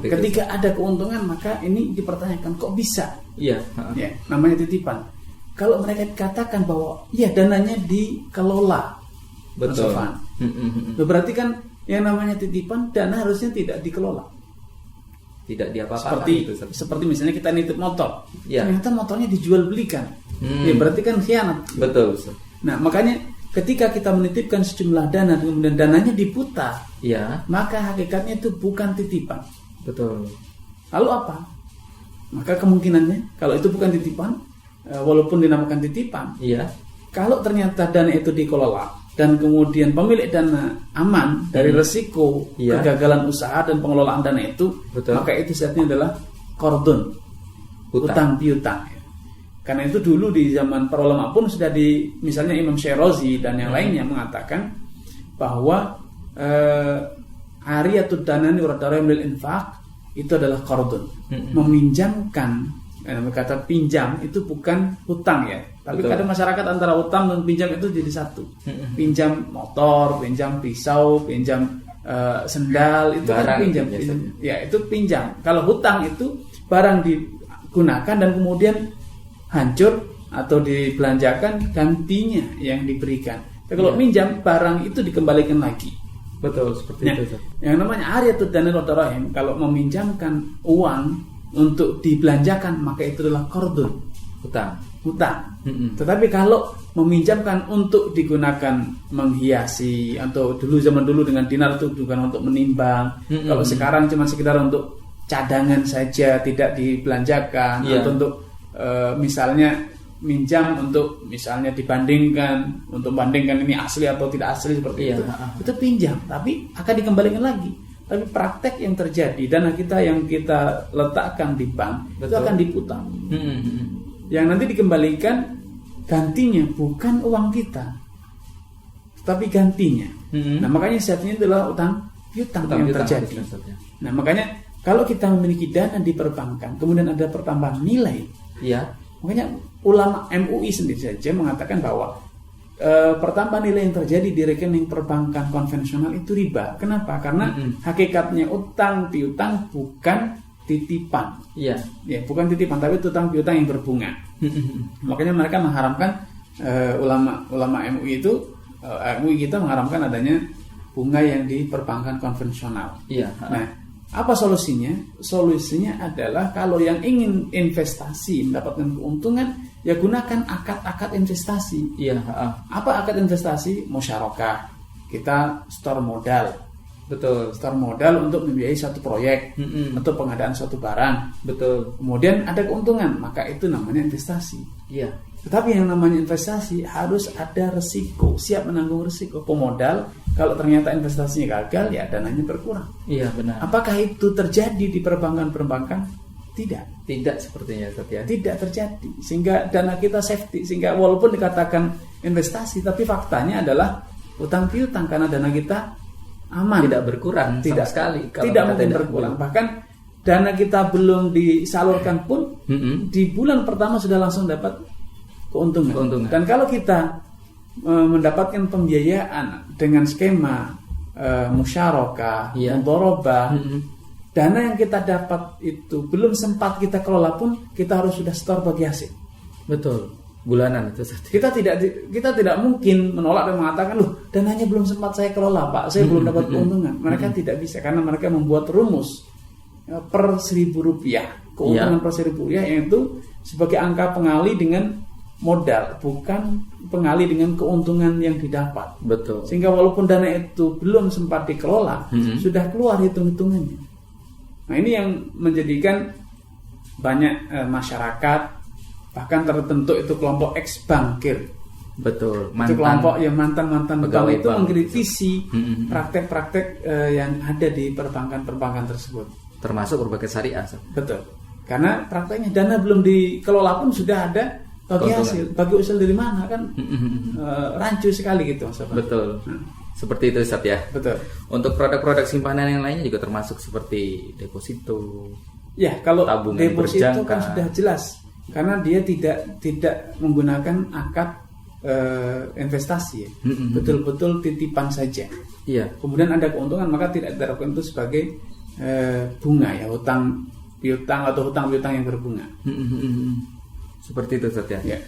Ketika ada keuntungan maka ini dipertanyakan kok bisa? Iya. Ya, namanya titipan. Kalau mereka katakan bahwa ya dananya dikelola, Betul. berarti kan yang namanya titipan dana harusnya tidak dikelola. Tidak diapa-apakan. Seperti misalnya kita nitip motor, Ya. ternyata motornya dijual belikan, ya berarti kan khianat. Betul. Nah makanya ketika kita menitipkan sejumlah dana kemudian dananya diputar, Iya. maka hakikatnya itu bukan titipan. Betul. Lalu apa? Maka kemungkinannya kalau itu bukan titipan, walaupun dinamakan titipan, Iya. kalau ternyata dana itu dikelola dan kemudian pemilik dana aman dari resiko Iya. kegagalan usaha dan pengelolaan dana itu, Betul. maka itu setnya adalah qardun, utang piutang. Karena itu dulu di zaman para ulama pun sudah misalnya Imam Syirazi dan yang lainnya mengatakan bahwa ariyatud danani wa darahim lil infaq itu adalah qardun. Meminjamkan, kata pinjam itu bukan hutang ya. Tapi Betul. kadang masyarakat antara hutang dan pinjam itu jadi satu. Pinjam motor, pinjam pisau, pinjam sendal itu Barang kan pinjam. itu Ya, itu pinjam. Kalau hutang itu barang digunakan dan kemudian hancur atau dibelanjakan, gantinya yang diberikan. Tapi kalau minjam barang itu dikembalikan lagi. Betul, seperti itu. Yang namanya ariyatud danil wa darahim, kalau meminjamkan uang untuk dibelanjakan maka itu adalah qardun, hutang. Tetapi kalau meminjamkan untuk digunakan menghiasi, atau zaman dulu dengan dinar itu bukan untuk menimbang. Kalau sekarang cuma sekedar untuk cadangan saja, tidak dibelanjakan, atau untuk misalnya minjam untuk misalnya dibandingkan, untuk bandingkan ini asli atau tidak asli seperti itu pinjam, tapi akan dikembalikan lagi. Tapi praktek yang terjadi, dana kita yang kita letakkan di bank itu akan diputar. Yang nanti dikembalikan gantinya bukan uang kita, tapi gantinya. Nah makanya saatnya adalah utang piutang yang terjadi. Nah makanya kalau kita memiliki dana di perbankan, kemudian ada pertambahan nilai, makanya ulama MUI sendiri saja mengatakan bahwa pertambahan nilai yang terjadi di rekening perbankan konvensional itu riba. Kenapa? Karena hakikatnya utang piutang bukan titipan. Ya, bukan titipan, tapi utang piutang yang berbunga. Makanya mereka mengharamkan, ulama MUI itu, MUI kita mengharamkan adanya bunga yang di perbankan konvensional. Nah, apa solusinya? Solusinya adalah kalau yang ingin investasi mendapatkan keuntungan, ya gunakan akad-akad investasi. Apa akad investasi? Musyarakah. Kita store modal. Betul. Store modal untuk membiayai satu proyek atau pengadaan suatu barang. Betul. Kemudian ada keuntungan, maka itu namanya investasi. Tetapi yang namanya investasi harus ada resiko, siap menanggung resiko. Pemodal, kalau ternyata investasinya gagal, ya dananya berkurang. Benar. Apakah itu terjadi di perbankan-perbankan? Tidak sepertinya, tidak terjadi. Sehingga dana kita safety, sehingga walaupun dikatakan investasi, tapi faktanya adalah utang piutang karena dana kita aman, tidak berkurang sama sekali. Tidak mungkin berkurang. Bahkan dana kita belum disalurkan pun di bulan pertama sudah langsung dapat keuntungan. Dan kalau kita mendapatkan pembiayaan dengan skema musyarakah, mudharabah, dana yang kita dapat itu belum sempat kita kelola pun kita harus sudah store bagi hasil. Betul. Bulanan itu. Kita tidak mungkin menolak dan mengatakan, loh dananya belum sempat saya kelola Pak, saya belum dapat keuntungan. Mereka tidak bisa, karena mereka membuat rumus per Rp1.000, keuntungan per Rp1.000, yaitu sebagai angka pengali dengan modal, bukan pengali dengan keuntungan yang didapat. Betul. Sehingga walaupun dana itu belum sempat dikelola, sudah keluar hitung-hitungannya. Nah ini yang menjadikan banyak masyarakat, bahkan tertentu itu kelompok ex-bankir. Betul. Itu kelompok yang mantan pegawai itu mengkritisi praktek-praktek yang ada di perbankan-perbankan tersebut. Termasuk berbagai syariah. Betul. Karena prakteknya dana belum dikelola pun sudah ada bagi hasil. Bagi usul dari mana kan rancu sekali gitu. Betul. Seperti itu Ustaz ya. Betul. Untuk produk-produk simpanan yang lainnya juga termasuk seperti deposito. Ya, kalau deposito berjangka kan sudah jelas. Karena dia tidak menggunakan akad investasi, betul-betul titipan saja. Kemudian ada keuntungan maka tidak diterapkan itu sebagai bunga ya, hutang piutang atau hutang piutang yang berbunga. Seperti itu Ustaz ya. Ya.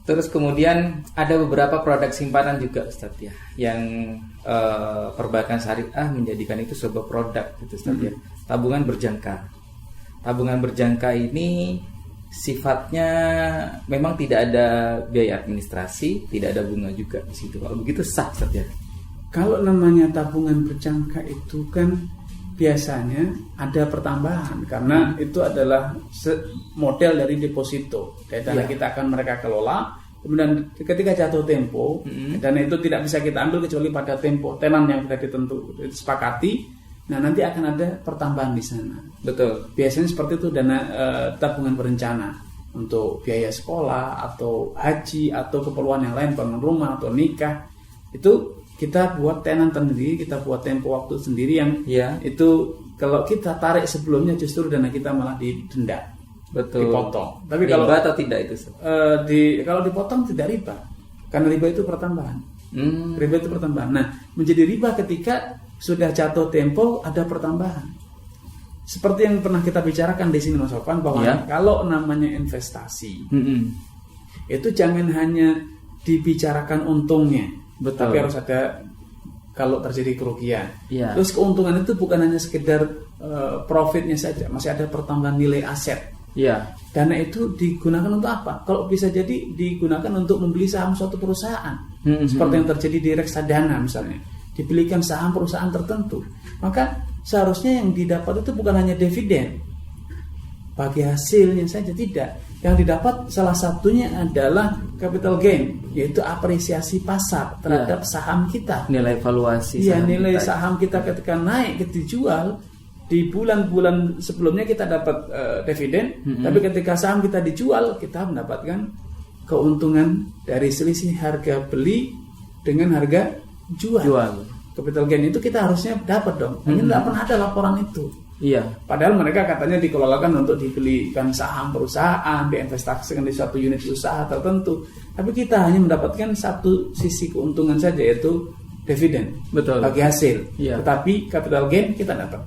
Terus kemudian ada beberapa produk simpanan juga Ustaz ya, yang perbankan syariah menjadikan itu sebuah produk gitu Ustaz ya. Tabungan berjangka. Tabungan berjangka ini sifatnya memang tidak ada biaya administrasi, tidak ada bunga juga di situ. Kalau begitu sah Ustaz ya. Kalau namanya tabungan berjangka itu kan biasanya ada pertambahan karena itu adalah model dari deposito. Dana kita akan mereka kelola. Kemudian ketika jatuh tempo, dana itu tidak bisa kita ambil kecuali pada tempo tenan yang sudah disepakati. Nah, nanti akan ada pertambahan di sana. Betul. Biasanya seperti itu dana tabungan berencana untuk biaya sekolah atau haji atau keperluan yang lain, bangun rumah atau nikah. Itu kita buat tenan sendiri, kita buat tempo waktu sendiri yang itu kalau kita tarik sebelumnya justru dana kita malah didenda. Betul. Dipotong. Tapi riba kalau atau tidak itu? Kalau dipotong tidak riba. Karena riba itu pertambahan. Riba itu pertambahan. Nah, menjadi riba ketika sudah jatuh tempo ada pertambahan. Seperti yang pernah kita bicarakan di sini Mas Sofwan bahwa kalau namanya investasi itu jangan hanya dibicarakan untungnya. Betul. Tapi harus ada kalau terjadi kerugian. Terus keuntungan itu bukan hanya sekedar profitnya saja, masih ada pertambahan nilai aset. Dana itu digunakan untuk apa? Kalau bisa jadi digunakan untuk membeli saham suatu perusahaan. Seperti yang terjadi di reksadana misalnya. Dibelikan saham perusahaan tertentu. Maka seharusnya yang didapat itu bukan hanya dividen bagi hasilnya saja, tidak. Yang didapat salah satunya adalah capital gain, yaitu apresiasi pasar terhadap saham kita. Nilai valuasi saham nilai kita. Saham kita ketika naik, ketika dijual di bulan-bulan sebelumnya kita dapat dividen, tapi ketika saham kita dijual kita mendapatkan keuntungan dari selisih harga beli dengan harga jual. Capital gain itu kita harusnya dapat dong. Ini tidak pernah ada laporan itu. Padahal mereka katanya dikelolakan untuk dibelikan saham perusahaan, diinvestasikan di suatu unit usaha tertentu. Tapi kita hanya mendapatkan satu sisi keuntungan saja, yaitu dividen. Betul. Bagi hasil. Tetapi capital gain kita dapat.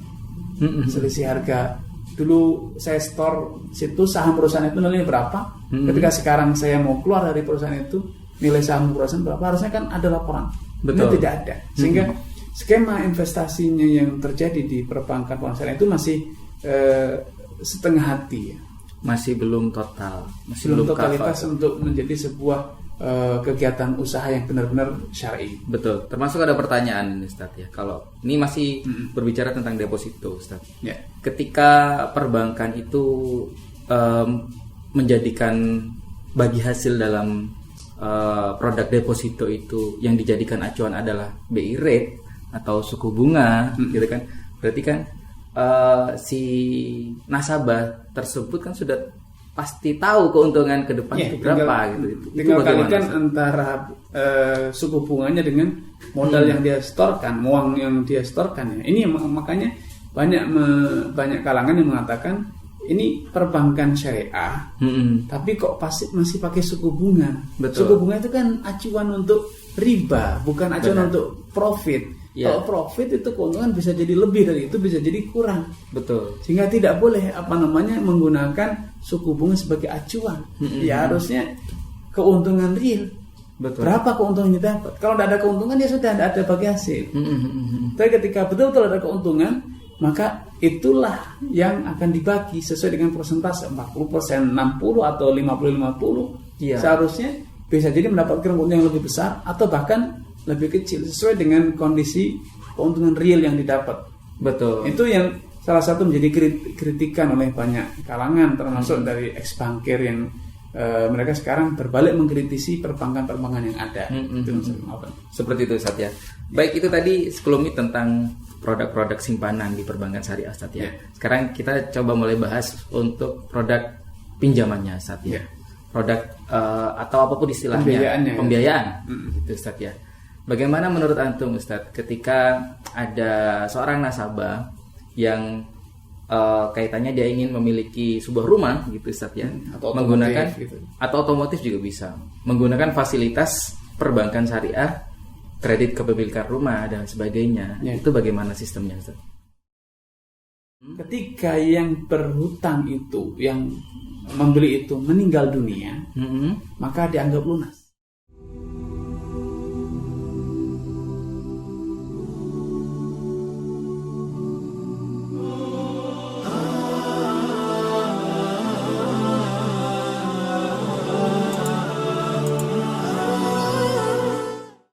Selisih harga. Dulu saya store situ saham perusahaan itu nilainya berapa. Ketika sekarang saya mau keluar dari perusahaan itu, nilai saham perusahaan berapa, harusnya kan ada laporan. Betul. Ini tidak ada. Sehingga skema investasinya yang terjadi di perbankan konvensional itu masih setengah hati ya. Masih belum total, belum totalitas untuk menjadi sebuah kegiatan usaha yang benar-benar syar'i. Betul. Termasuk ada pertanyaan Ustaz ya. Kalau ini masih berbicara tentang deposito Ustaz. Ketika perbankan itu menjadikan bagi hasil dalam produk deposito itu yang dijadikan acuan adalah BI rate atau suku bunga, gitu kan? Berarti kan si nasabah tersebut kan sudah pasti tahu keuntungan ke depan itu berapa gitu. Tinggal kalikan antara suku bunganya dengan modal yang dia setorkan, uang yang dia setorkan ya. Ini makanya banyak kalangan yang mengatakan ini perbankan syariah, tapi kok masih pakai suku bunga. Betul. Suku bunga itu kan acuan untuk riba, bukan acuan untuk profit. Kalau profit itu keuntungan bisa jadi lebih dari itu, bisa jadi kurang. Betul. Sehingga tidak boleh menggunakan suku bunga sebagai acuan. Ya harusnya keuntungan real. Betul. Berapa keuntungan yang dapat? Kalau tidak ada keuntungan ya sudah tidak ada bagi hasil. Tapi ketika betul-betul ada keuntungan, maka itulah yang akan dibagi sesuai dengan persentase 40%, 60 atau 50-50. Seharusnya bisa jadi mendapatkan keuntungan yang lebih besar atau bahkan lebih kecil sesuai dengan kondisi keuntungan real yang didapat. Betul. Itu yang salah satu menjadi kritikan oleh banyak kalangan, termasuk dari ex-bankir yang mereka sekarang berbalik mengkritisi perbankan-perbankan yang ada. Seperti itu Ustaz ya. Baik, itu tadi sebelumnya tentang produk-produk simpanan di perbankan syariah Ustaz ya. Sekarang kita coba mulai bahas untuk produk pinjamannya Ustaz ya. Produk atau apapun istilahnya, pembiayaan. Itu Ustaz ya. Bagaimana menurut antum Ustaz ketika ada seorang nasabah yang kaitannya dia ingin memiliki sebuah rumah gitu Ustaz ya, atau menggunakan gitu. Atau otomotif juga bisa, menggunakan fasilitas perbankan syariah, kredit kepemilikan rumah dan sebagainya. Itu bagaimana sistemnya Ustaz? Ketika yang berhutang itu, yang membeli itu meninggal dunia, maka dianggap lunas.